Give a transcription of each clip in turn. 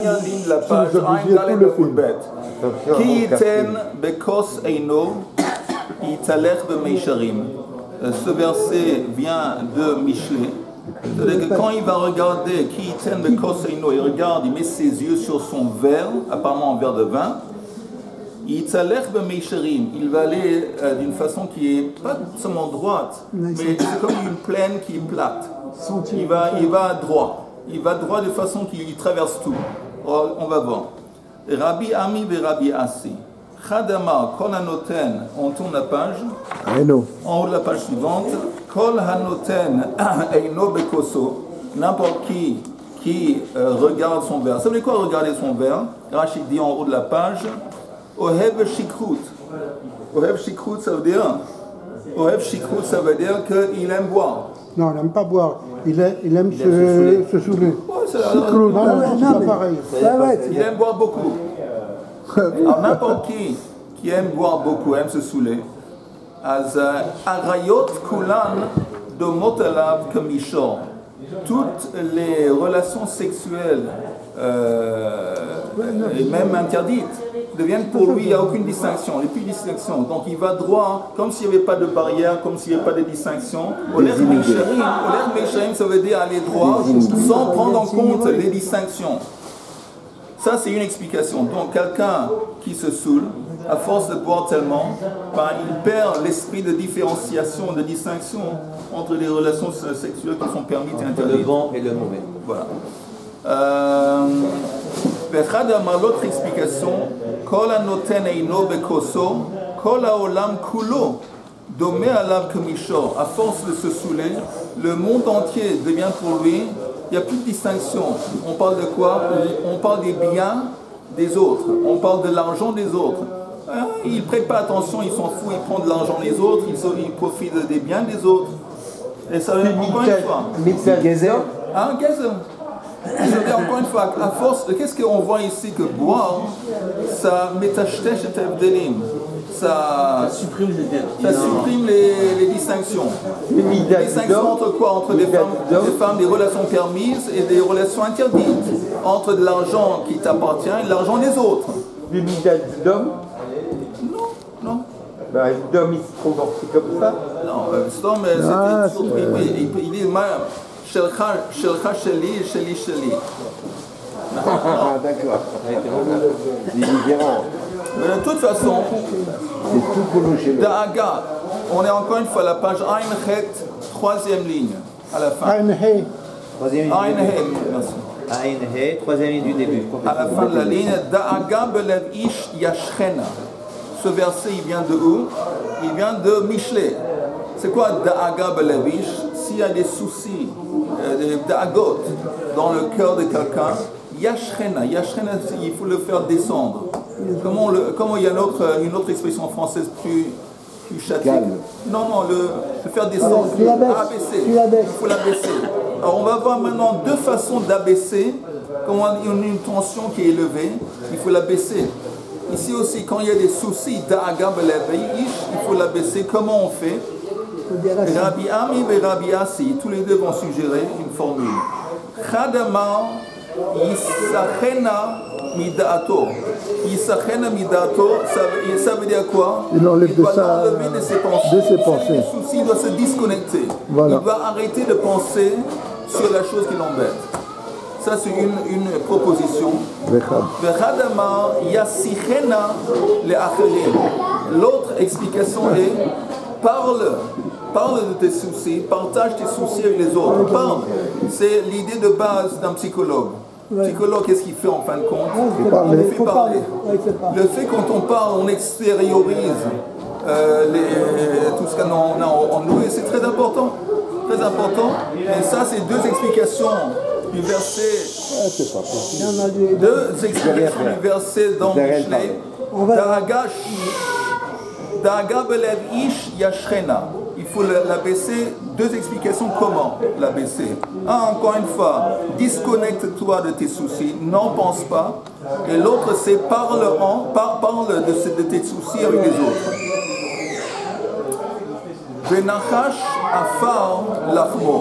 dernière ligne de la page, Aïn Dalet Amud Bet. Ki yiten bekos eino yitalech b'meisharim. Ce verset vient de Michelet. C'est-à-dire que quand il va regarder Ki yiten bekos eino, il regarde, il met ses yeux sur son verre, apparemment un verre de vin. Yitalech b'meisharim. Il va aller d'une façon qui est pas seulement droite, mais c'est comme une plaine qui est plate. Il va droit. Il va droit de façon qu'il traverse tout. On va voir. Rabbi Ami et Rabbi Assi. Chadama, Kol Hanoten, on tourne la page. En haut de la page suivante. Kol Hanoten, Eino Bekoso. N'importe qui regarde son verre. Ça veut dire quoi regarder son verre? Rachid dit en haut de la page. Ohev Shikrut. Ohev Shikrut, ça veut dire. Ohev Shikrut, ça veut dire qu'il aime boire. Non, il n'aime pas boire. Il aime se saouler. C'est pas pareil. Il aime boire beaucoup. Alors n'importe qui aime boire beaucoup, aime se saouler. Arayot kulan domot alav kamishor. Toutes les relations sexuelles, et même interdites, deviennent pour lui, il n'y a aucune distinction, il n'y a plus de distinction. Donc il va droit, comme s'il n'y avait pas de barrière, comme s'il n'y avait pas de distinction. Oler Meisharim, ça veut dire aller droit, sans prendre en compte les distinctions. Ça, c'est une explication. Donc quelqu'un qui se saoule, à force de boire tellement, il perd l'esprit de différenciation, de distinction entre les relations sexuelles qui sont permises et interdites. Le bon et le mauvais. Voilà. L'autre explication, Kol hanoten eino bekoso, Kol haolam kulo, domé alav kamishor. À force de se saouler, le monde entier devient pour lui, il n'y a plus de distinction. On parle de quoi? On parle des biens des autres, on parle de l'argent des autres. Il ne prête pas attention, il s'en fout, il prend de l'argent des autres, il profite des biens des autres. Et ça veut encore une fois. Gezer. Gezer. Je veux dire encore une fois, à force, qu'est-ce qu'on voit ici que boire, ça métachtesh et tevdelim. Ça supprime les distinctions. Les distinctions entre quoi? Entre des femmes, des relations permises et des relations interdites. Entre de l'argent qui t'appartient et de l'argent des autres. Les midas d'homme? Non. L'homme, il se comporte comme ça? Non, c'était surpris. Il dit, Shelcha Sheli, Sheli Sheli. D'accord. C'est différent. Mais de toute façon, c'est tout pour nous chez nous. Da'aga, on est encore une fois à la page Ain Het, troisième ligne, à la fin. Ain He. Ain He, merci. Ain He, troisième ligne du début. À la fin de la ligne, Da'aga belev ish yashchena. Ce verset, il vient de où? Il vient de Michelet. C'est quoi Da'aga belev ish? S'il y a des soucis, des da'agot dans le cœur de quelqu'un, yashchena, il faut le faire descendre. Comment il y a une autre expression française plus châtique? Non, le faire descendre, abaisser. Il faut l'abaisser. Alors on va voir maintenant deux façons d'abaisser. Quand il y a une tension qui est élevée, il faut l'abaisser. Ici aussi, quand il y a des soucis, il faut l'abaisser. Comment on fait? Rabbi Ami et Rabbi Assi, tous les deux vont suggérer une formule. Chadama Yisachena Midato. Yisachena Midato, ça veut dire quoi? Il enlève de ses pensées. Le souci, il doit se disconnecter. Voilà. Il doit arrêter de penser sur la chose qui l'embête. Ça, c'est une proposition. Vechadama Yasichena le Acherim. L'autre explication est parle de tes soucis, partage tes soucis avec les autres. Parle. C'est l'idée de base d'un psychologue. Psychologue, qu'est-ce qu'il fait en fin de compte? Il fait parler. Le fait quand on parle, on extériorise tout ce qu'on a en nous, et c'est très important. Très important. Et ça, c'est deux explications du verset. Deux explications du verset dans Mishlei. Da'aga belev ish yashrena. Il faut l'abaisser. Deux explications comment l'abaisser. Encore une fois, disconnecte-toi de tes soucis, n'en pense pas. Et l'autre, c'est parle de tes soucis avec les autres. Venachash afar lachmo.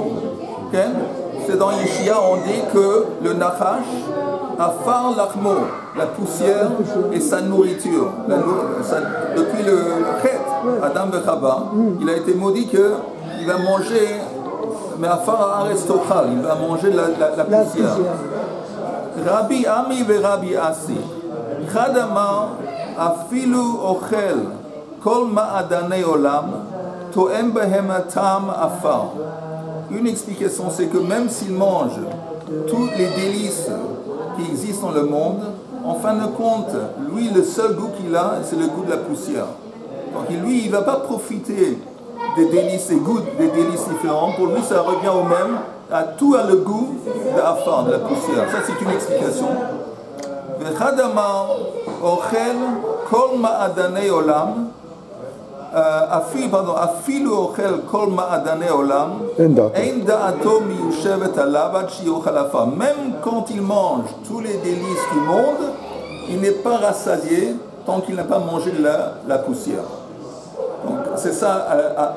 C'est dans Yeshia, on dit que le nachash, Afar lachmo, la poussière et sa nourriture. Depuis le Chet, Adam et Chava, il a été maudit qu'il va manger, mais Afar Aristochal, il va manger la poussière. Rabbi Ami ve Rabbi Asi, Chadamar afilu ochel kol ma'adane olam to'em behem atam afar. Une explication, c'est que même s'il mange tous les délices qui existent dans le monde, en fin de compte, lui, le seul goût qu'il a, c'est le goût de la poussière. Donc lui, il ne va pas profiter des délices, des goûts des délices différents. Pour lui, ça revient au même. Tout a le goût de afar, de la poussière. Ça, c'est une explication. V'chadamar ochel kol ma'adane olam. Afilu ochel kol ma'adane olam. Ein da'ato miyushevet alav ad shiochal afar. Même quand il mange tous les délices du monde, il n'est pas rassasié tant qu'il n'a pas mangé la poussière. Donc c'est ça,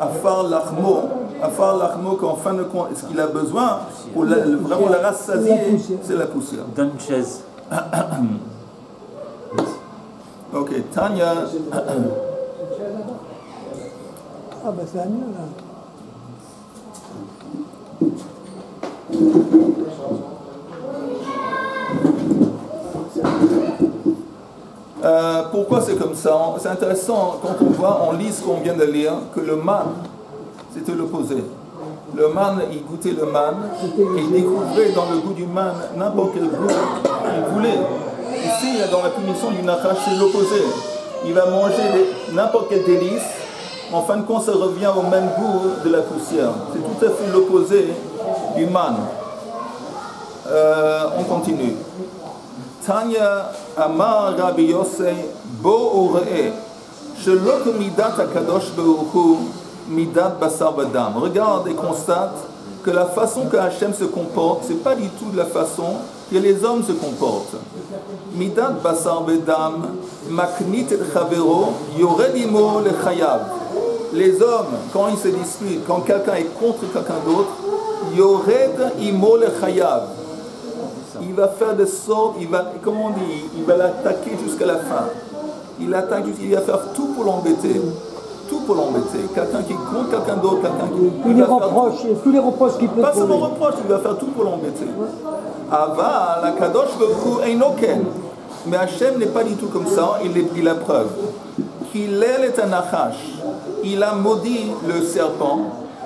afar lachmo. Afar lachmo, qu'en fin de compte, ce qu'il a besoin pour vraiment la rassasier, c'est la poussière. Donne une chaise. Ok, Tanya. Ah ben c'est mieux là. Pourquoi c'est comme ça? C'est intéressant quand on lit ce qu'on vient de lire, que le man, c'était l'opposé. Le man, il goûtait le man, et il découvrait dans le goût du man n'importe quel goût qu'il voulait. Ici, dans la punition du Nachash, c'est l'opposé. Il va manger n'importe quel délice, en fin de compte, ça revient au même goût de la poussière. C'est tout à fait l'opposé du man. On continue. Tanya Amar Rabbi Yosei Bo Uree Shelo Midat HaKadosh Baruch Hu Midat Basar Badam. Regarde et constate que la façon que Hachem se comporte, c'est pas du tout de la façon que les hommes se comportent. Midat Basar Badam Maknit et Chavero Yored Imo le Chayav. Les hommes, quand ils se disputent, quand quelqu'un est contre quelqu'un d'autre, Yored Imo le Chayav. Il va faire de sorte, il va l'attaquer jusqu'à la fin. Il va faire tout pour l'embêter. Tout pour l'embêter. Quelqu'un qui est contre quelqu'un d'autre, tous les reproches qu'il peut pas seulement reproches, il va faire tout pour l'embêter. Ava, la Kadosh Baruch Hu eino ken. Mais Hachem n'est pas du tout comme ça, il est la preuve. Qu'il est un nachash. Il a maudit le serpent,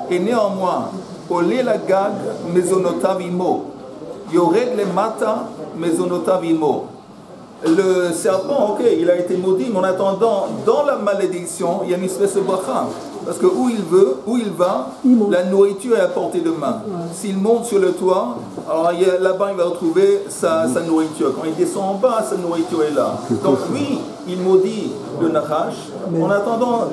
et néanmoins, olé la gag mezonotav imo. Yored le mata mezonotav imo. Le serpent, ok, il a été maudit, mais en attendant, dans la malédiction, il y a une espèce de bracha. Parce que où il va, la nourriture est à portée de main. S'il monte sur le toit, alors là-bas il va retrouver sa nourriture. Quand il descend en bas, sa nourriture est là. Donc lui, il maudit le Nachash. En attendant,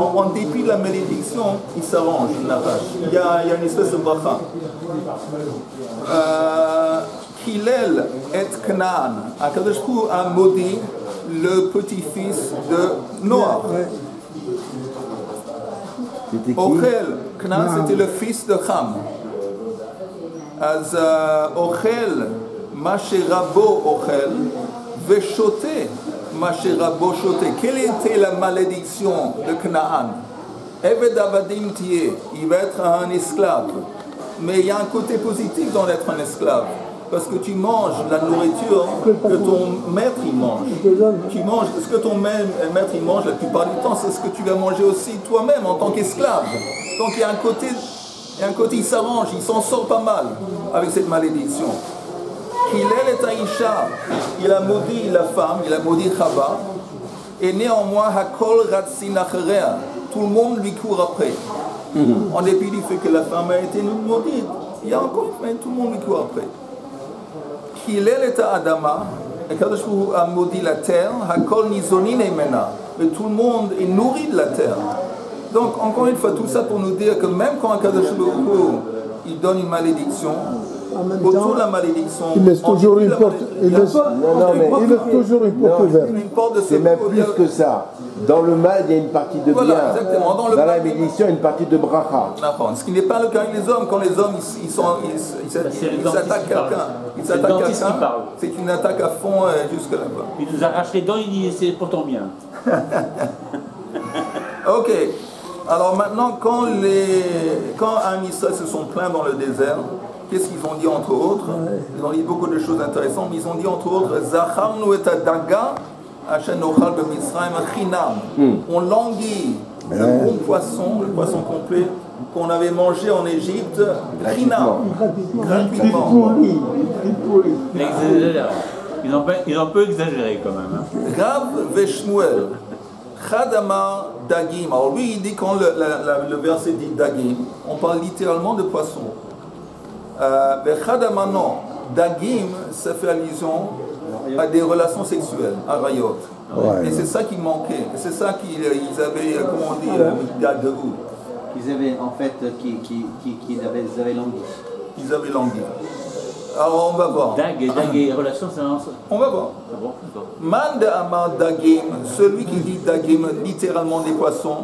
en dépit de la malédiction, il s'arrange, le Nachash. Il y a une espèce de bracha. Hillel et Canaan. Akadosh Baruch Hu a maudit le petit-fils de Noah. Ochel, Canaan c'était le fils de Ham. Az Ochel, Masherabo Ochel, Veshote, Masherabo Shote. Quelle était la malédiction de Canaan? Eved Avadim Tiye, il va être un esclave. Mais il y a un côté positif dans d'être un esclave. Parce que tu manges la nourriture que ton maître il mange. Tu manges ce que ton maître il mange la plupart du temps, c'est ce que tu vas manger aussi toi-même en tant qu'esclave. Donc il y a un côté, il s'arrange, il s'en sort pas mal avec cette malédiction. Hillel et Aïcha, il a maudit la femme, il a maudit Chava, et néanmoins Hakol Ratzin Acherea, tout le monde lui court après. En dépit du fait que la femme a été maudite, il y a encore tout le monde lui court après. Hillel et Adama, et Kadosh Baruch Hu a maudit la terre, Hakol Nizonin Emena, mais tout le monde est nourri de la terre. Donc encore une fois, tout ça pour nous dire que même quand Kadosh Baruch Hu il donne une malédiction, autour de la malédiction, il laisse toujours une porte. Il laisse toujours une porte ouverte. C'est même plus que ça. Dans le mal, il y a une partie de bien. Exactement. Dans la bénédiction, une partie de bracha. Ce qui n'est pas le cas avec les hommes. Quand les hommes ils s'attaquent quelqu'un, ils il s'attaque à ça, c'est une attaque à fond jusque là-bas. Il nous arrache les dents, il dit c'est pour ton bien. Ok, alors maintenant, quand Am Israël se sont plaints dans le désert, qu'est-ce qu'ils ont dit entre autres? Ils ont dit beaucoup de choses intéressantes, mais ils ont dit entre autres Zacharnu et Daga, Asher Nochal b'Mitzrayim Chinam. On languit le bon poisson, le poisson complet, qu'on avait mangé en Égypte, Chinam, gratuitement. Ils ont un peu exagéré quand même. Rav Veshmuel, Chadamar Dagim. Alors lui, il dit quand le verset dit Dagim, on parle littéralement de poisson. Chadamar non. Dagim, ça fait allusion à des relations sexuelles, à Rayot. Et c'est ça qui manquait. C'est ça qu'ils avaient, comment on dit, de où Ils avaient en fait, ils avaient langui. Ils avaient langui. Alors on va voir. Dag et relation, c'est un... On va voir. Ah bon, d'accord. Man de Amar Dagim, celui qui dit Dagim, littéralement des poissons,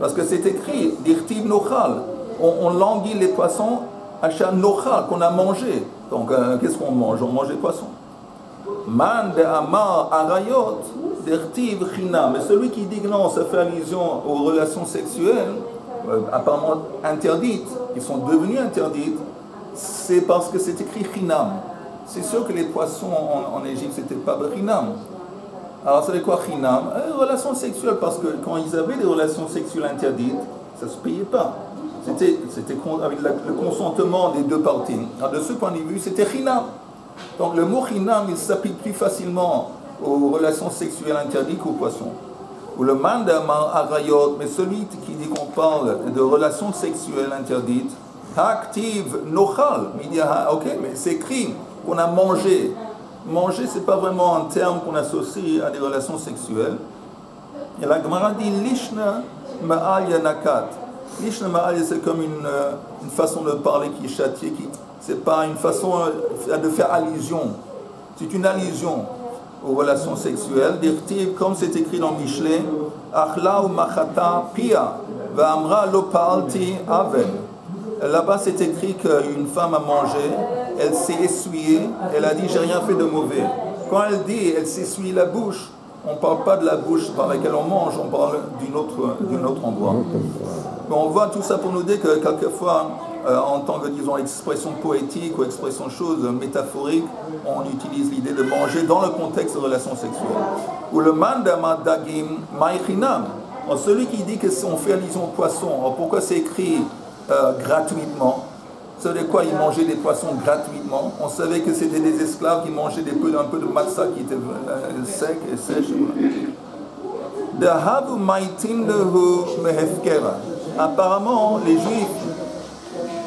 parce que c'est écrit, Dirtiv Nochal. On languit les poissons à chaque Nochal qu'on a mangé. Donc qu'est-ce qu'on mange? On mange des poissons. Man de Amar Arayot, Dirtiv Chinam. Mais celui qui dit que non, ça fait allusion aux relations sexuelles, apparemment interdites, qui sont devenues interdites, c'est parce que c'est écrit Chinam. C'est sûr que les poissons en Égypte, c'était pas Chinam. Alors, c'est quoi Chinam? Relations sexuelles, parce que quand ils avaient des relations sexuelles interdites, ça ne se payait pas. C'était avec le consentement des deux parties. Alors, de ce point de vue, c'était Chinam. Donc, le mot Chinam, il s'applique plus facilement aux relations sexuelles interdites qu'aux poissons. Ou le mandamar arayot, mais celui qui dit qu'on parle de relations sexuelles interdites, active nochal. Il dit, ok, mais c'est écrit qu'on a mangé. Manger, c'est pas vraiment un terme qu'on associe à des relations sexuelles. Et la Gemara dit lishna ma'al yanakat. Lishna ma'al, c'est comme une façon de parler qui est châtiée, c'est pas une façon de faire allusion. C'est une allusion aux relations sexuelles. Dirtiv, comme c'est écrit dans Michelet, achla ou machata pia, va'amra lo palti aven. Là-bas, c'est écrit qu'une femme a mangé, elle s'est essuyée, elle a dit j'ai rien fait de mauvais. Quand elle dit elle s'essuie la bouche, on ne parle pas de la bouche par laquelle on mange, on parle d'un autre endroit. Mais on voit tout ça pour nous dire que quelquefois, en tant que, disons, expression poétique ou expression chose métaphorique, on utilise l'idée de manger dans le contexte de relations sexuelles. Ou le mandama dagim maïchinam, celui qui dit qu'on fait allusion au poisson, alors pourquoi c'est écrit gratuitement? Ça veut dire quoi? Ils mangeaient des poissons gratuitement. On savait que c'était des esclaves qui mangeaient un peu de matzah qui était sec et sèche. Apparemment, les Juifs,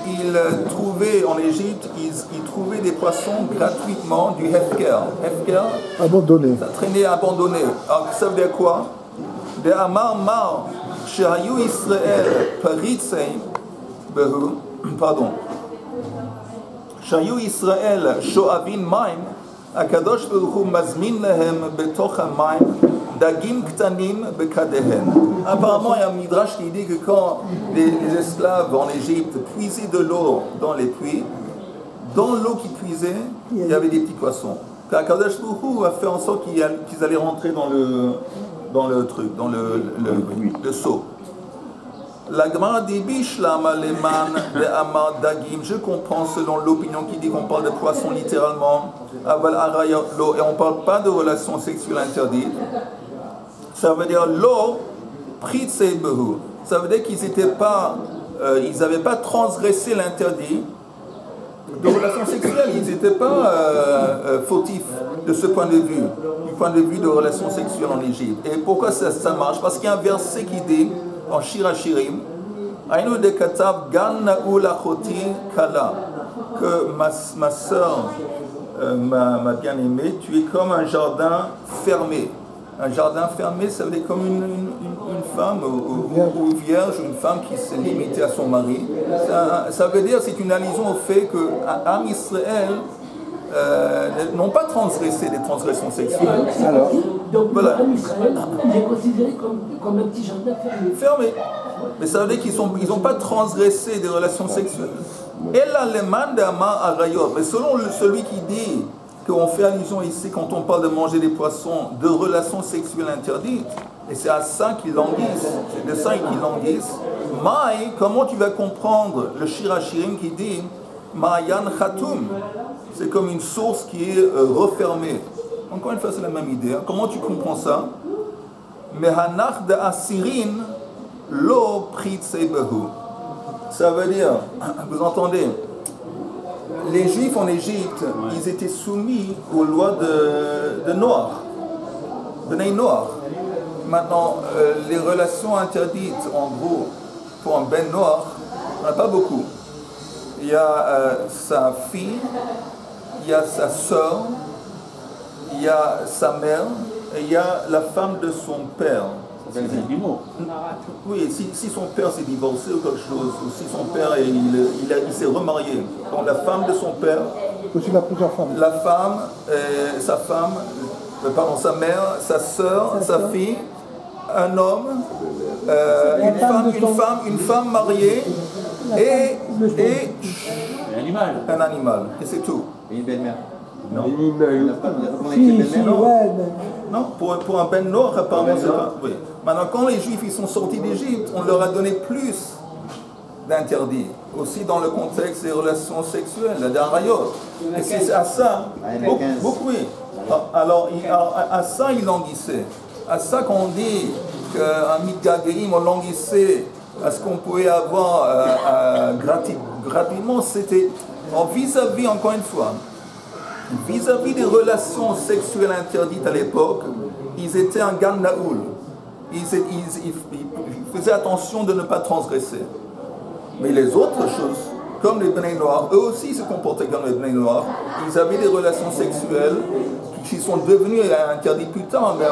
ils trouvaient en Égypte, ils trouvaient des poissons gratuitement du hefker. Hefker, abandonné. Ça traînait abandonné. Alors, ça veut dire quoi? De Amar Mar, Shehayu Israël, Paritzei, pardon. Shayu Israël Shoavin Maim, Akadosh Baruch Hu mazmin lehem betoch hamayim dagim ktanim bekadehen. Apparemment, il y a un midrash qui dit que quand les esclaves en Égypte puisaient de l'eau dans les puits, dans l'eau qu'ils puisaient, il y avait des petits poissons. Akadosh Baruch Hu a fait en sorte qu'ils allaient rentrer dans le truc, dans le seau. La Gemara dit Bishlam aleman de Amar Dagim. Je comprends selon l'opinion qui dit qu'on parle de poisson littéralement. Aval arayot l'eau. Et on ne parle pas de relations sexuelles interdites. Ça veut dire l'eau pritse behu. Ça veut dire qu'ils n'avaient pas transgressé l'interdit de relations sexuelles. Ils n'étaient pas fautifs de ce point de vue, du point de vue de relations sexuelles en Égypte. Et pourquoi ça marche? Parce qu'il y a un verset qui dit en Shir HaShirim, Aïnou de Katav Gan Naoul Achoti Kala, que ma soeur, ma bien-aimée, tu es comme un jardin fermé. Un jardin fermé, ça veut dire comme une femme ou vierge, une femme qui s'est limitée à son mari. Ça veut dire, c'est une allusion au fait que Am Israël n'ont pas transgressé des transgressions sexuelles. Alors, donc, voilà. Am Israël, il est considéré comme un petit jardin fermé. Fermé. Mais ça veut dire qu'ils n'ont pas transgressé des relations sexuelles. Ella leman de amar arayot. Mais selon celui qui dit qu'on fait allusion ici quand on parle de manger des poissons, de relations sexuelles interdites, et c'est à ça qu'ils languissent, c'est de ça qu'ils languissent. Maï, comment tu vas comprendre le Shirachirim qui dit Ma'yan Khatoum, c'est comme une source qui est refermée. Encore une fois, c'est la même idée. Hein. Comment tu comprends ça? Mehanach de Asirin lo pritsebehu. Ça veut dire, vous entendez, les Juifs en Égypte, ils étaient soumis aux lois de Noach, Bnei Noach. Maintenant, les relations interdites, en gros, pour un Ben Noach, il n'y en a pas beaucoup. Il y a sa fille, il y a sa sœur, il y a sa mère, et il y a la femme de son père. C'est du mot. Oui, si son père s'est divorcé ou quelque chose, ou si son père il s'est remarié, donc la femme de son père, aussi il a plusieurs femmes. La femme, sa femme, pardon, sa mère, sa sœur, sa fille, un homme, une femme mariée et un animal. Et c'est tout. Et une belle-mère. Non. Non, pour un Ben Noach, apparemment, c'est pas. Oui. Maintenant, quand les Juifs ils sont sortis d'Égypte, on leur a donné plus d'interdits. Aussi dans le contexte des relations sexuelles, la darayot. Et c'est à ça, beaucoup, oui. Alors, à ça, ils languissaient. À ça qu'on dit qu'un mitgagéim, on languissait à ce qu'on pouvait avoir gratuitement, c'était vis-à-vis, encore une fois, vis-à-vis des relations sexuelles interdites à l'époque, ils étaient un gan naoul. Ils faisaient attention de ne pas transgresser. Mais les autres choses, comme les Bnei Noach, eux aussi se comportaient comme les Bnei Noach. Ils avaient des relations sexuelles qui sont devenues interdites plus tard, mais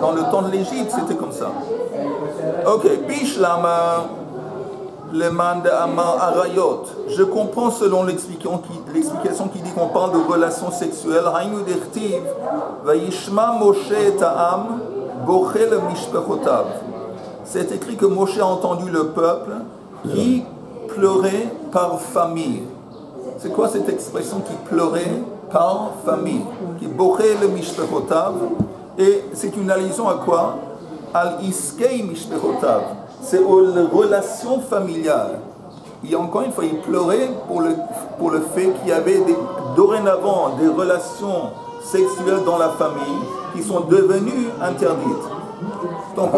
dans le temps de l'Égypte, c'était comme ça. Ok, Bishlama. Le man de Amar Arayot. Je comprends selon l'explication qui dit qu'on parle de relations sexuelles. Haïnu d'Echtiv, Vayishma Moshe et Ta'am, Bochel Mishpechotav. C'est écrit que Moshe a entendu le peuple qui pleurait par famille. C'est quoi cette expression qui pleurait par famille? Qui Bochel Mishpechotav. Et c'est une allusion à quoi? Al Iskei Mishpechotav. C'est aux relations familiales. Et encore une fois, il pleurait pour le fait qu'il y avait dorénavant des relations sexuelles dans la famille qui sont devenues interdites. Donc,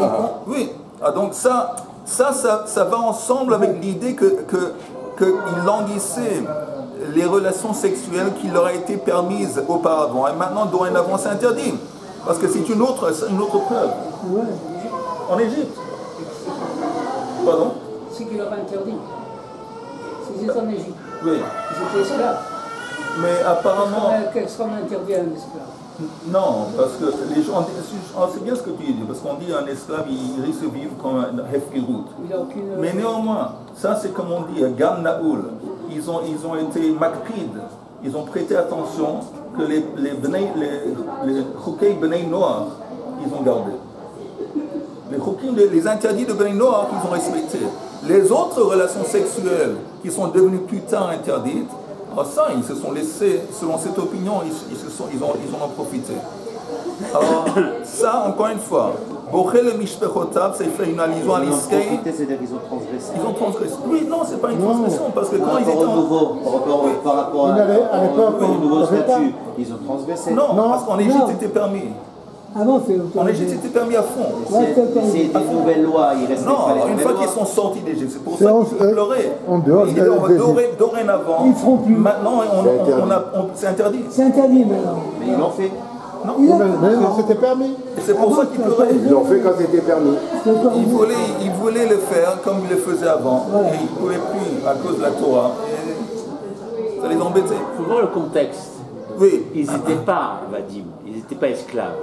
oui. Donc ça va ensemble avec l'idée qu'ils languissaient les relations sexuelles qui leur a été permises auparavant. Et maintenant, dorénavant, c'est interdit. Parce que c'est une autre preuve. En Égypte. Pardon? Ce qui leur a interdit. Ils étaient en Égypte. Oui. Ils étaient esclaves. Mais apparemment. Qu'est-ce qu'on interdit à un esclave? Non, parce que les gens. C'est bien ce que tu dis, parce qu'on dit un esclave, il risque de vivre comme un hefkirut. Mais néanmoins, ça c'est comme on dit, Gam Naoul. Ils ont été makpid. Ils ont prêté attention que les chokei Bnei Noach, ils ont gardé. Les interdits de Bnei Noach, ils ont respecté. Les autres relations sexuelles qui sont devenues plus tard interdites, alors ça, ils se sont laissés, selon cette opinion, ils en ont profité. Alors, ça, encore une fois, Bochel et Mishpechotav, c'est fait une allusion à l'Iskei. C'est-à-dire qu'ils ont transgressé. Ils ont transgressé. Oui, non, c'est pas une transgression, parce que quand ils étaient par rapport à l'époque, nouveau statut, ils ont transgressé. Non, parce qu'en Égypte, c'était permis. Ah non, en Égypte, c'était permis à fond. C'est une nouvelle loi, il reste non, une fois qu'ils sont sortis d'Égypte, c'est pour ça qu'ils pleuraient. Dorénavant, maintenant, c'est interdit. C'est interdit maintenant. Mais ils l'ont fait. Non, mais non, c'était permis. Et c'est pour ça qu'ils pleuraient. Ils l'ont fait quand c'était permis. Ils voulaient le faire comme ils le faisaient avant. Et ils ne pouvaient plus à cause de la Torah. Et ça les embêtait. Il faut voir le contexte. Oui. Ils n'étaient pas, Vadim, ils n'étaient pas esclaves.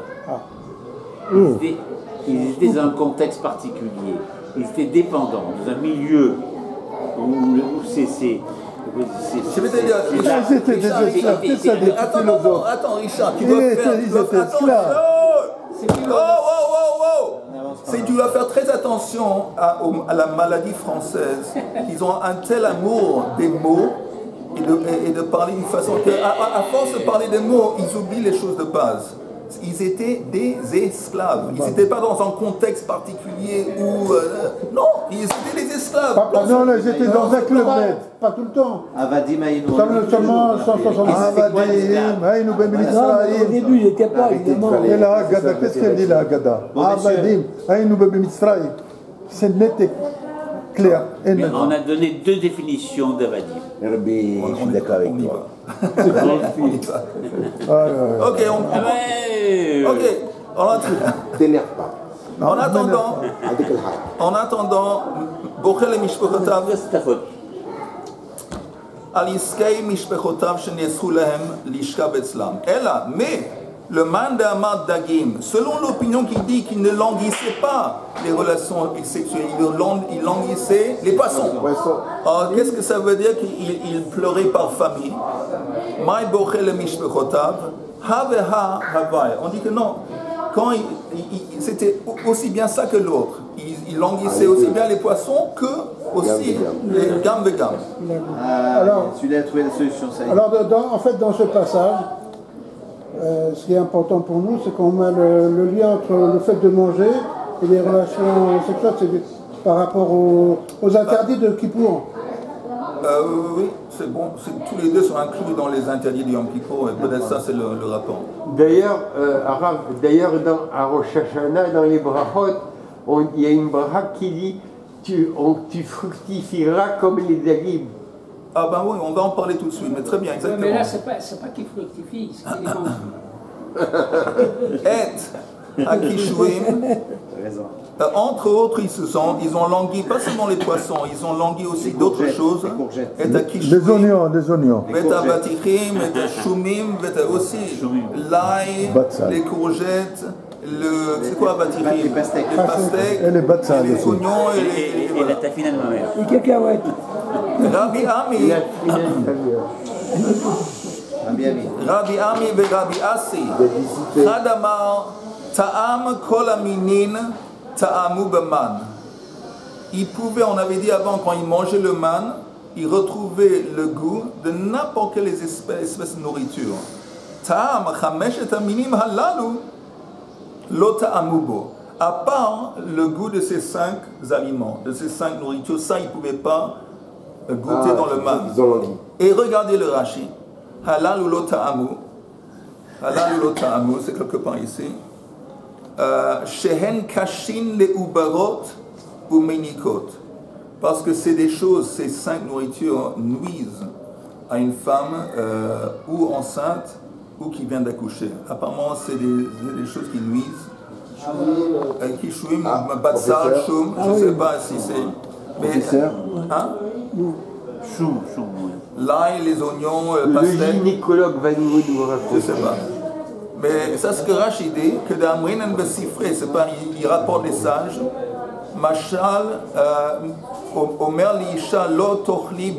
Ils étaient dans un contexte particulier. Ils étaient dépendants, dans un milieu où c'est. Je vais te dire, c'était des esclaves, attends, Richard, tu dois faire. Ils étaient esclaves. Oh! Tu dois faire très attention à la maladie française. Ils ont un tel amour des mots et de parler d'une façon que, à force de parler des mots, ils oublient les choses de base. Ils étaient des esclaves. Ils n'étaient pas dans un contexte particulier où... non, ils étaient des esclaves. Non, ils étaient dans un club net. Pas tout le temps. Avadim Aïnou. Seulement 170. Avadim Aïnou Ben Mitzrayim. Au début, il n'était pas, évidemment. Et la Haggadah, qu'est-ce qu'elle dit la Haggadah? Avadim Aïnou Ben Mitzrayim. C'est net et clair. Mais on a donné deux définitions d'Avadim. Rabbi, je suis d'accord avec toi. Ok, T'énerve pas. en attendant, Bochel et Mishpochotav, Aliskei Mishpochotav Shenesru Lahem Lishka Betzlam. Mais le man d'Amad Dagim, selon l'opinion qui dit qu'il ne languissait pas les relations sexuelles, il languissait les poissons. Alors, qu'est-ce que ça veut dire qu'il pleurait par famille? Mai Bochel et Mishpochotav, Haveha Havai. On dit que non. Quand c'était aussi bien ça que l'autre. Il languissait aussi bien les poissons que aussi les gammes de gamme. Alors, celui-là a trouvé la solution, ça y est. Alors, en fait, dans ce passage, ce qui est important pour nous, c'est qu'on met le lien entre le fait de manger et les relations sexuelles, c'est par rapport aux interdits de Kippour. Oui, c'est bon. Tous les deux sont inclus dans les interdits du Yom Kippour, et peut-être ça c'est le rapport. D'ailleurs, à Rosh Hashanah, dans les brachot, il y a une bracha qui dit tu fructifieras comme les dagim. Ah ben oui, on va en parler tout de suite, mais très bien, exactement. Mais là, c'est pas qu'il fructifie, c'est qu'il mange. Et Akishuim, entre autres, ils ont langui pas seulement les poissons, ils ont langui aussi d'autres choses. Les oignons. Veta batichim, veta shumim, veta aussi l'ail, les courgettes, c'est quoi batichim? Les pastèques. Et les batsal les aussi. oignons Et la tafina de ma mère. Les cacahuètes. Rabbi Ami et Rabbi Asi, Chadamar, Ta'am kol aminin, ta'amu b'man. Ils pouvaient, on avait dit avant, quand ils mangeaient le man, ils retrouvaient le goût de n'importe quelle espèce de nourriture. Ta'am, chameshet aminim halalu, lo ta'amu bo. À part le goût de ces 5 aliments, de ces 5 nourritures, ça ils ne pouvaient pas goûter dans le man. Et regardez le Rashi. Halal ou lo ta'amu. Halal ou lo ta'amu, c'est quelque part ici. Shehen kashin le ubarot ou menikot. Parce que c'est des choses, ces 5 nourritures nuisent à une femme ou enceinte ou qui vient d'accoucher. Apparemment, c'est des choses qui nuisent. Kishuim, batsar, shum, je ne sais pas si c'est. Mais, hein? Choum. L'ail, les oignons, Le pastèques. gynécologue va nous raconter. Je sais pas. Mais ça, ce que Rashi dit, que d'Amrin en Bessifré, c'est pas, il rapporte les sages. Machal, Omer liisha lo tochli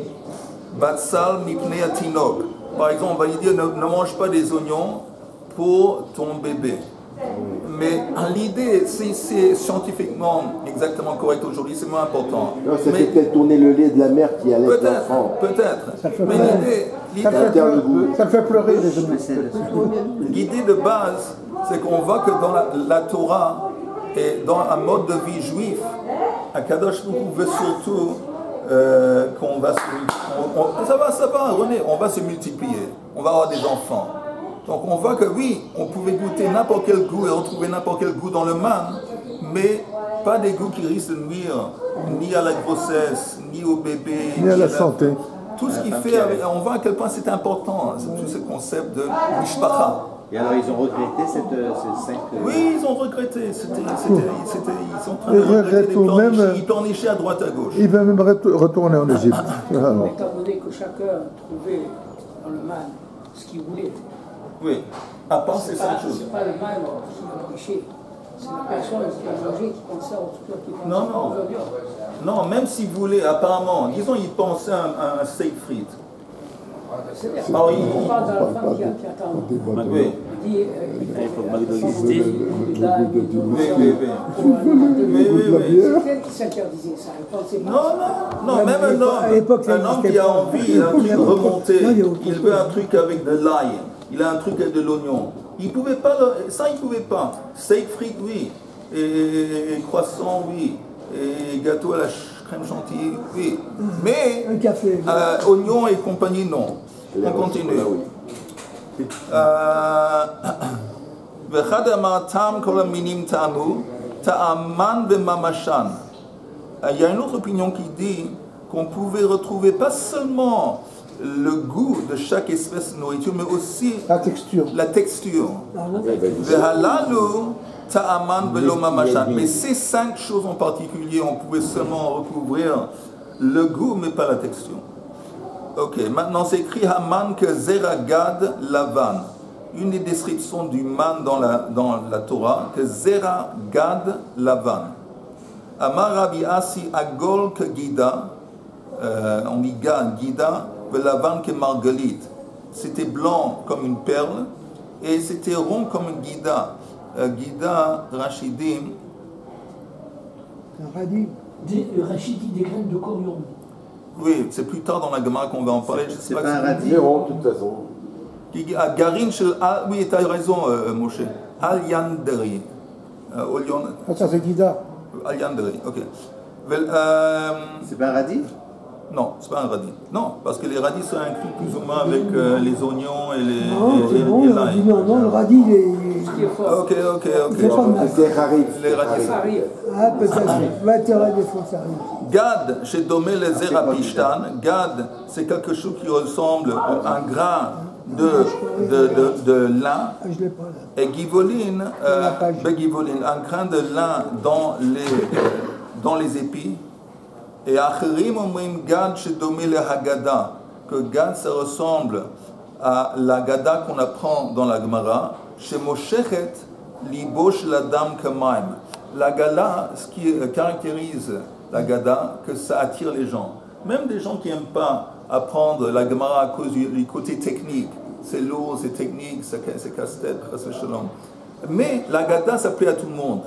batsal mipnei atinok. Par exemple, on va lui dire ne mange pas des oignons pour ton bébé. Mais l'idée, si c'est scientifiquement exactement correct aujourd'hui, c'est moins important. Non, ça fait peut-être tourner le lait de la mère qui allait l'enfant. Peut-être. Mais l'idée, Ça fait pleurer les oignons. l'idée de base, c'est qu'on voit que dans la Torah et dans un mode de vie juif, Akadosh Baruch Hu veut surtout qu'on va ça va, René, on va se multiplier, on va avoir des enfants. Donc on voit que oui, on pouvait goûter n'importe quel goût et retrouver n'importe quel goût dans le man, mais pas des goûts qui risquent de nuire ni à la grossesse, ni au bébé, Ni à la santé. Tout ce qui fait, on voit à quel point c'est important, tout ce concept de mishpacha. Et alors, ils ont regretté ces 5... Oui, ils ont regretté. Ils sont en train de regretter. Ils pleurnichaient à droite à gauche. Il va même retourner en Égypte. Étant donné que chacun trouvait dans le mal ce qu'il voulait. Oui, à part ces 5 choses. C'est pas le mal qui va pécher. C'est la personne qui a mangé qui conserve tout ce qui pense. Non, même s'il voulait, apparemment, disons, il pensait à un steak frites. On parle de la femme qui attend. Oui. Il dit. C'est qui s'interdisait ça? Non, même un homme qui a envie d'un truc remonté, il veut un truc avec de l'ail, il a un truc avec de l'oignon. Il pouvait pas, ça il pouvait pas. Steak frites, oui. Et croissant, oui. Et gâteau à la crème chantilly, oui. Mais un café, oignon et compagnie, non. On continue. Il y a une autre opinion qui dit qu'on pouvait retrouver pas seulement le goût de chaque espèce de nourriture, mais aussi la texture. Mais ces 5 choses en particulier, on pouvait seulement recouvrir le goût, mais pas la texture. Ok, maintenant c'est écrit Haman que Zera Gad Lavan. Une des descriptions du man dans la Torah, que Zera Gad Lavan. Amar Rabbi Asi Agol que Gida, on dit Gad, Gida, Lavan que Marguerite. C'était blanc comme une perle et c'était rond comme une Gida. Gida, Rachidim. Rachidi, des graines de coriandre. Oui, c'est plus tard dans la Gemara qu'on va en parler. C'est pas un radis. Zéro, de toute façon. Garin shel oui, tu as raison, Moshe. Al Yanderi. Ça, c'est Guida. Al Yanderi, ok. C'est pas un radis? Non, c'est pas un radis. Non, parce que les radis sont inclus plus ou moins avec les oignons et les. l'ail. Non, le radis, il est. Ok. C'est rarif. Les radis. Ça arrive. Ah, peut-être. 20 heures des fois, ça arrive. Gad, chez Domé les Zerapishtan, Gad, c'est quelque chose qui ressemble à un grain de lin. Je l'ai pas là. Et Givoline, un grain de lin dans les épis. Et Acherim omrim Gad chez Domé le Haggadah, que Gad ça ressemble à la Gada qu'on apprend dans la Gemara, chez Moshechet libosh ladam kamaim. La Gala, ce qui caractérise la Gada, que ça attire les gens. Même des gens qui n'aiment pas apprendre la Gemara à cause du côté technique. C'est lourd, c'est technique, c'est casse-tête, mais la Gada, ça plaît à tout le monde.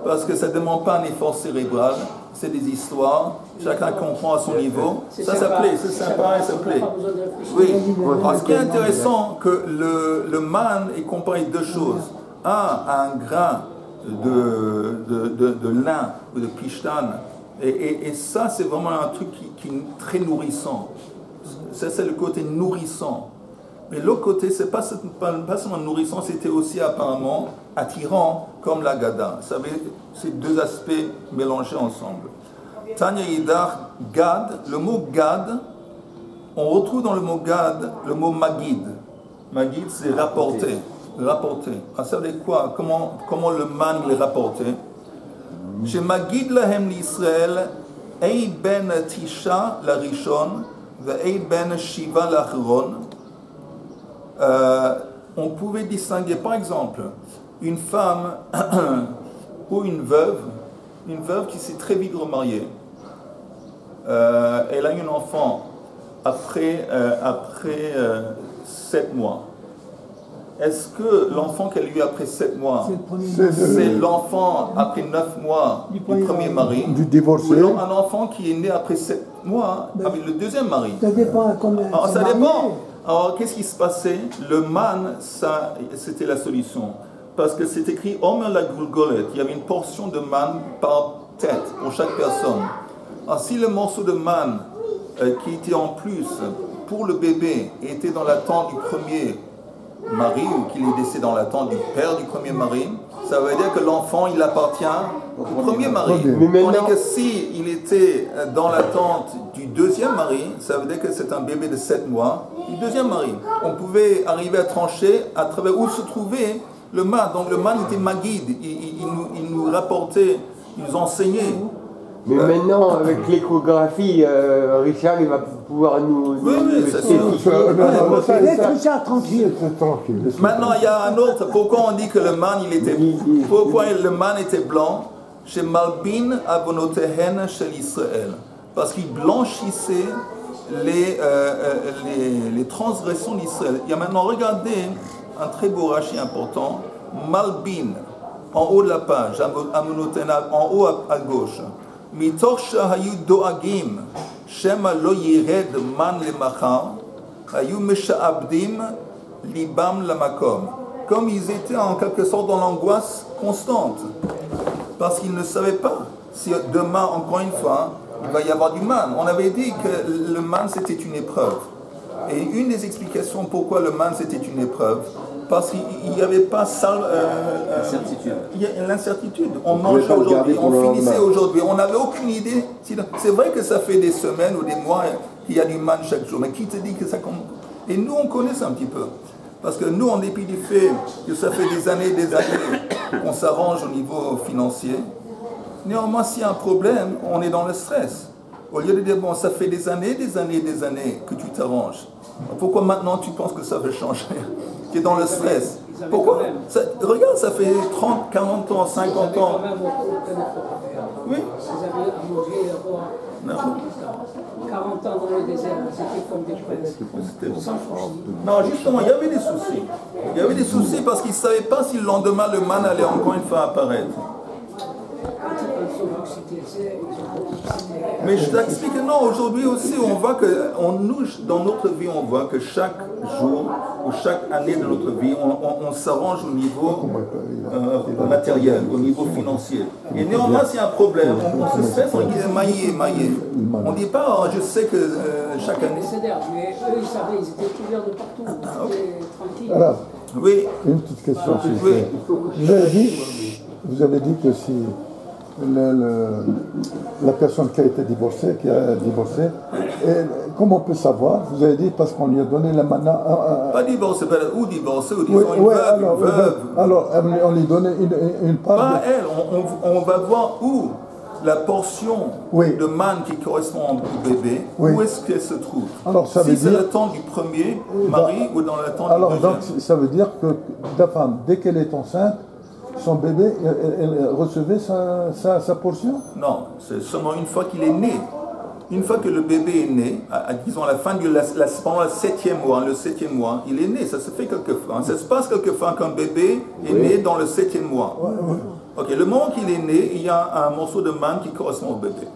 Parce que ça ne demande pas un effort cérébral, c'est des histoires, chacun comprend à son niveau. Ça plaît, c'est sympa et ça plaît. Oui. Alors, ce qui est intéressant, que le man est comparé de deux choses. Un grain de lin ou de pishtan. Et ça, c'est vraiment un truc qui est très nourrissant. Ça, c'est le côté nourrissant. Mais l'autre côté, c'est pas seulement nourrissant, c'était aussi apparemment attirant comme la Gada. Vous savez, ces deux aspects mélangés ensemble. Tanya Yidach, Gad, le mot Gad, on retrouve dans le mot Gad le mot Magid. Magid, c'est rapporter. Ah, ça veut dire quoi? Comment le man il est rapporté? Chez Magid lahem l'Israël, Ei ben Tisha la Rishon, Ei ben Shiva la Achron. On pouvait distinguer par exemple une femme ou une veuve qui s'est très vite remariée. Elle a eu un enfant après 7 mois. Est-ce que l'enfant qu'elle a eu après 7 mois, c'est l'enfant après 9 mois du premier mari, du divorcé, ou un enfant qui est né après 7 mois avec le deuxième mari? Ça dépend à combien. Alors, ça dépend. Alors, qu'est-ce qui se passait? Le man, ça, c'était la solution. Parce que c'est écrit Omer la Gulgolet. Il y avait une portion de man par tête pour chaque personne. Alors, si le morceau de man qui était en plus pour le bébé était dans l'attente du premier mari ou qu'il est décédé dans l'attente du père du premier mari, ça veut dire que l'enfant il appartient au premier mari. Tandis que si il était dans l'attente du deuxième mari, ça veut dire que c'est un bébé de 7 mois du deuxième mari. On pouvait arriver à trancher à travers où se trouvait le man. Donc le man était Magid, il nous rapportait, il nous enseignait. Mais maintenant, avec l'échographie, Richard, il va pouvoir nous... Oui, c'est ça. Laisse Richard tranquille. Maintenant, il y a un autre. Pourquoi on dit que le man, pourquoi le man était blanc? Chez Malbin Avonotehen chez Israël. Parce qu'il blanchissait les transgressions d'Israël. Il y a maintenant, regardez un très beau Rashi important, Malbin, en haut de la page, en haut à gauche. Mitoch shahayu doagim, shema lo yired man lemachar, hayu mesha'abdim libam lamakom. Comme ils étaient en quelque sorte dans l'angoisse constante, parce qu'ils ne savaient pas si demain, encore une fois, il va y avoir du man. On avait dit que le man c'était une épreuve. Et une des explications pourquoi le man c'était une épreuve, parce qu'il n'y avait pas l'incertitude. On mangeait aujourd'hui, on finissait aujourd'hui, on n'avait aucune idée. C'est vrai que ça fait des semaines ou des mois qu'il y a du man chaque jour, mais qui te dit que ça compte? Et nous on connaît ça un petit peu. Parce que nous, en dépit du fait que ça fait des années qu'on s'arrange au niveau financier, néanmoins, s'il y a un problème, on est dans le stress. Au lieu de dire, bon, ça fait des années que tu t'arranges. Pourquoi maintenant tu penses que ça veut changer? Tu es dans le stress. Pourquoi? Regarde, ça fait 30, 40 ans, 50 ans. Oui. Ils avaient à manger d'abord 40 ans dans le désert, c'était comme des princes. Non, justement, il y avait des soucis. Il y avait des soucis parce qu'ils ne savaient pas si le lendemain le man allait encore une fois apparaître. Mais je t'explique que non, aujourd'hui aussi, on voit que dans notre vie, on voit que chaque jour ou chaque année de notre vie, on s'arrange au niveau matériel, au niveau financier. Et néanmoins, s'il y a un problème, on se stresse, on dit maillé. On ne dit pas, oh, je sais que chaque année. Mais eux, ils savaient, ils étaient couverts de partout, ils étaient tranquilles. Alors, oui. Une petite question, s'il vous plaît. Vous avez dit que si la personne qui a été divorcée, comment on peut savoir? Vous avez dit parce qu'on lui a donné la mana. Pas divorcée, ou divorcée, ou disons une veuve. Alors, on lui donnait une part. Pas elle, on va voir où la portion de man qui correspond au bébé, où est-ce qu'elle se trouve? Alors, ça veut si c'est dire... le temps du premier mari ou dans le temps du deuxième. Alors, donc, ça veut dire que la femme, dès qu'elle est enceinte, son bébé, elle recevait sa portion? Non, c'est seulement une fois qu'il est né. Une fois que le bébé est né, disons à la fin pendant le 7e mois, il est né. Ça se fait quelquefois. Ça se passe quelquefois qu'un bébé est né dans le 7e mois. Ok, le moment qu'il est né, il y a un morceau de man qui correspond au bébé.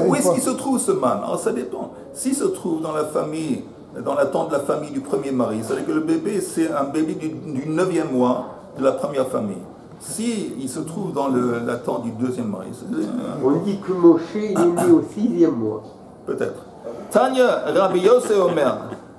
Où est-ce qu'il se trouve ce man? Alors ça dépend. S'il se trouve dans la famille, dans l'attente de la famille du premier mari, c'est-à-dire que le bébé c'est un bébé du 9e mois de la première famille. Si il se trouve dans l'attente du deuxième mari, on dit que Moshe il est né au 6e mois. Peut-être. Tanya Rabbi Yosef Omer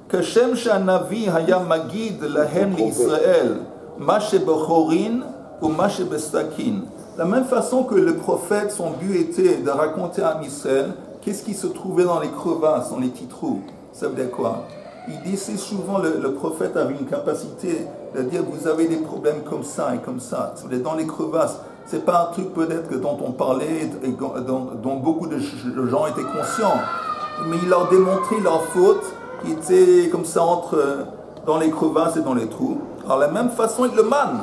que Shem Shanavi Haya Magid Lahem l'Israël Mashe Bechorin ou Mashe Bestakin. De la même façon que le prophète, son but était de raconter à Israël qu'est-ce qui se trouvait dans les crevasses, dans les petits trous. Ça veut dire quoi? Il dit c'est souvent le prophète avait une capacité de dire vous avez des problèmes comme ça et comme ça. Dans les crevasses, c'est pas un truc peut-être dont on parlait et dont beaucoup de gens étaient conscients. Mais il leur démontrait leur faute qui était comme ça dans les crevasses et dans les trous. Alors la même façon avec le man.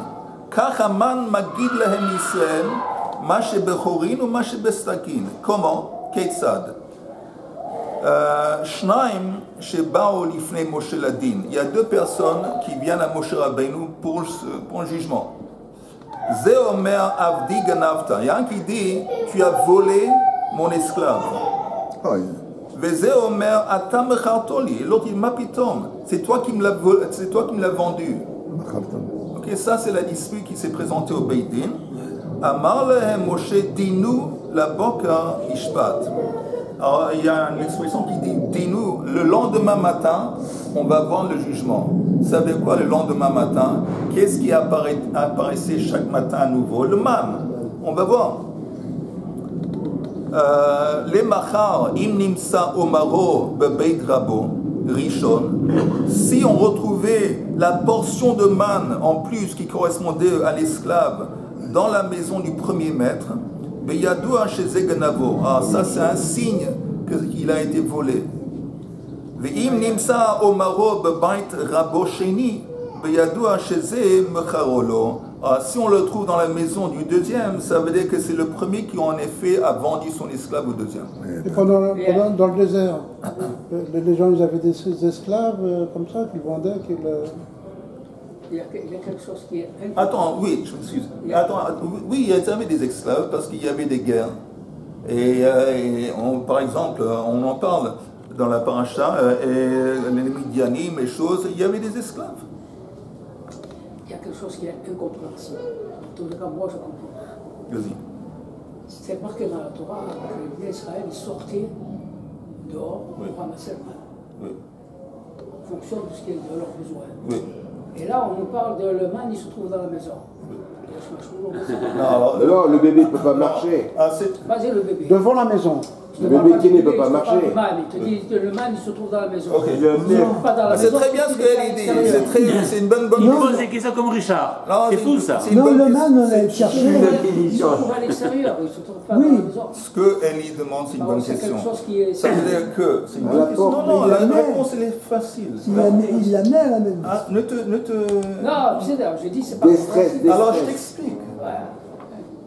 Kachaman magid lahem Israël, mashe bechorin ou mashe bestakin. Comment? Ketzad. Shnaim shebao lifnei Moshe ladin. Il y a deux personnes qui viennent à Moshe Rabbeinu pour le jugement. Ze omer avdi ganavta. Il y a un qui dit tu as volé mon esclave. Veze omer ata mechartoli. L'autre il mapitom. C'est toi qui me l'as vendu. Ok, ça c'est la dispute qui s'est présentée au Beit Din. Amar lehem Moshe dinu la boka ishpat. Alors, il y a une expression qui dit « Dis-nous, le lendemain matin, on va voir le jugement. » Vous savez quoi, le lendemain matin? Qu'est-ce qui apparaissait chaque matin à nouveau? Le man. On va voir. Les machar, im nimsa omaro bebeit rabo, rishon. Si on retrouvait la portion de man en plus qui correspondait à l'esclave dans la maison du premier maître, ah, ça c'est un signe qu'il a été volé. Si on le trouve dans la maison du deuxième, ça veut dire que c'est le premier qui en effet a vendu son esclave au deuxième. Et dans le désert, les gens ils avaient des esclaves comme ça qu'ils vendaient Il y a quelque chose qui est... Attends, oui, je m'excuse. Attends, oui, il y avait des esclaves parce qu'il y avait des guerres. Et par exemple, on en parle dans la paracha, les Midianim, les choses, il y avait des esclaves. Il y a quelque chose qui est incompréhensible. En tout cas, moi, je comprends. Vas-y. C'est marqué dans la Torah que les Israël sortaient dehors pour ramasser le mal. Oui. En fonction de ce qui est de leurs besoins. Oui. Et là, on nous parle de le man, il se trouve dans la maison. Oui. Non, le bébé ne peut pas marcher. Vas-y, le bébé. Devant la maison. Le bébé qui ne peut pas marcher. Le man, il te dit que le man, il se trouve dans la maison. Okay. C'est très bien ce qu'elle dit. C'est une bonne Il chose. pose des questions comme Richard. C'est fou ça. Non, le man, on a cherché. Il se trouve à l'extérieur, il ne se trouve pas dans la maison. Ce que Ellie demande, c'est une bonne question. Ça veut dire que c'est une bonne question. Non, la réponse, elle est facile. Il la met à la même. Ne te... Non, je dis, c'est pas... Alors, je t'explique.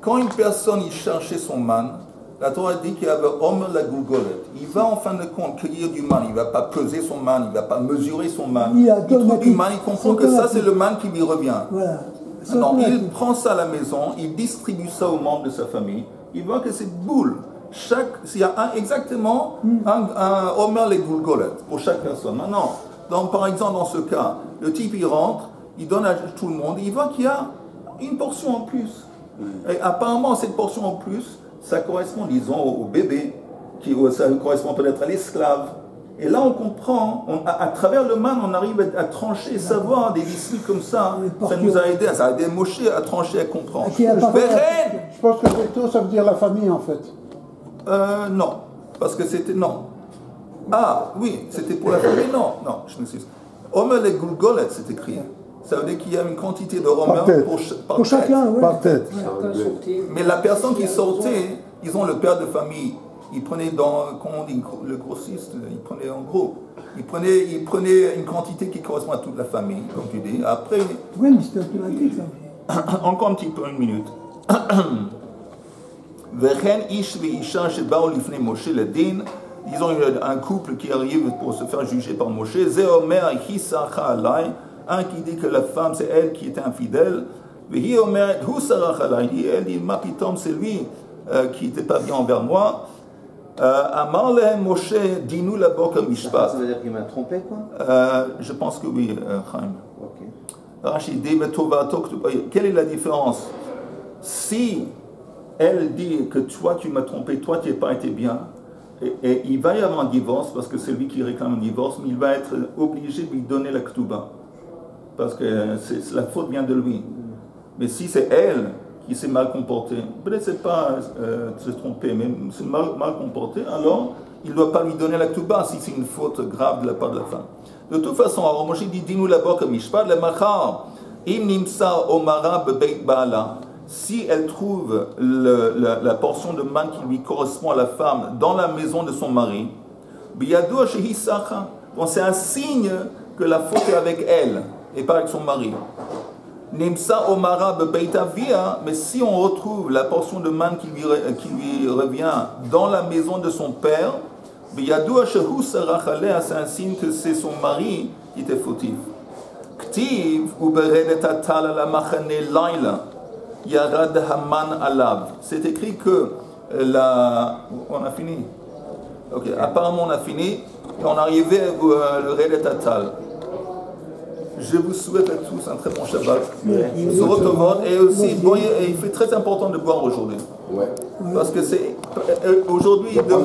Quand une personne il cherchait son man, la Torah dit qu'il y avait homme la gougolet. Il va en fin de compte cueillir du man, il ne va pas peser son man, il ne va pas mesurer son man. Il trouve du man, il comprend que ça c'est le man qui lui revient. Voilà. Alors il prend ça à la maison, il distribue ça aux membres de sa famille, il voit que c'est boule. S'il y a exactement un homer les gougolet pour chaque personne. Maintenant, par exemple dans ce cas, le type il rentre, il donne à tout le monde, il voit qu'il y a une portion en plus. Et apparemment, cette portion en plus, ça correspond, disons, au bébé, ça correspond peut-être à l'esclave. Et là, on comprend, à travers le man, on arrive à trancher, savoir des disputes comme ça. Ça nous a aidé, ça a aidé Moshe à trancher, à comprendre. Je pense que Veto, ça veut dire la famille, en fait. Non, parce que c'était non. Ah, oui, c'était pour la famille, non, je m'excuse. Homer les Gulgolet, c'est écrit. Ça veut dire qu'il y a une quantité de romains pour chacun, oui. Par tête. Mais la personne qui sortait, ils ont le père de famille. Il prenait comment on dit, le grossiste, il prenait en gros. Il prenait une quantité qui correspond à toute la famille, comme tu dis. Après. Oui, mais c'est automatique, ça. Encore un petit peu, une minute. Ils ont un couple qui arrive pour se faire juger par Moshe. Un qui dit que la femme, c'est elle qui était infidèle. Elle dit, ma pitom, c'est lui qui n'était pas bien envers moi. Amar lehem Moshe, dis-nous la boka mishpat. Ça veut dire qu'il m'a trompé, quoi? Je pense que oui, Chaim. Ok. Rachid dit, quelle est la différence? Si elle dit que toi, tu m'as trompé, toi, tu n'as pas été bien, et il va y avoir un divorce, parce que c'est lui qui réclame un divorce, mais il va être obligé de lui donner la ketouba. Parce que la faute vient de lui. Mais si c'est elle qui s'est mal comportée, peut-être c'est pas se tromper, mais c'est mal comporté, alors il ne doit pas lui donner la ketouba si c'est une faute grave de la part de la femme. De toute façon, alors Moshe dit, dis-nous la boka mishpat, le machar, im nimsa omara bebeit baala. Si elle trouve la portion de man qui lui correspond à la femme dans la maison de son mari, biyadou shehi sacha. Bon, c'est un signe que la faute est avec elle et pas avec son mari. Nimsa omara bebeit avia, mais si on retrouve la portion de man qui lui revient dans la maison de son père, biyadou shehu sarach alea, c'est un signe que c'est son mari qui était fautif. Ktiv uberedet atal ala machane laila. Yarad Haman Alav. C'est écrit que on a fini. Ok, apparemment on a fini et on arrivait le Redet Atal. Je vous souhaite à tous un très bon Shabbat. Et aussi, bon, il fait très important de boire aujourd'hui. Ouais. Parce que c'est aujourd'hui, demain.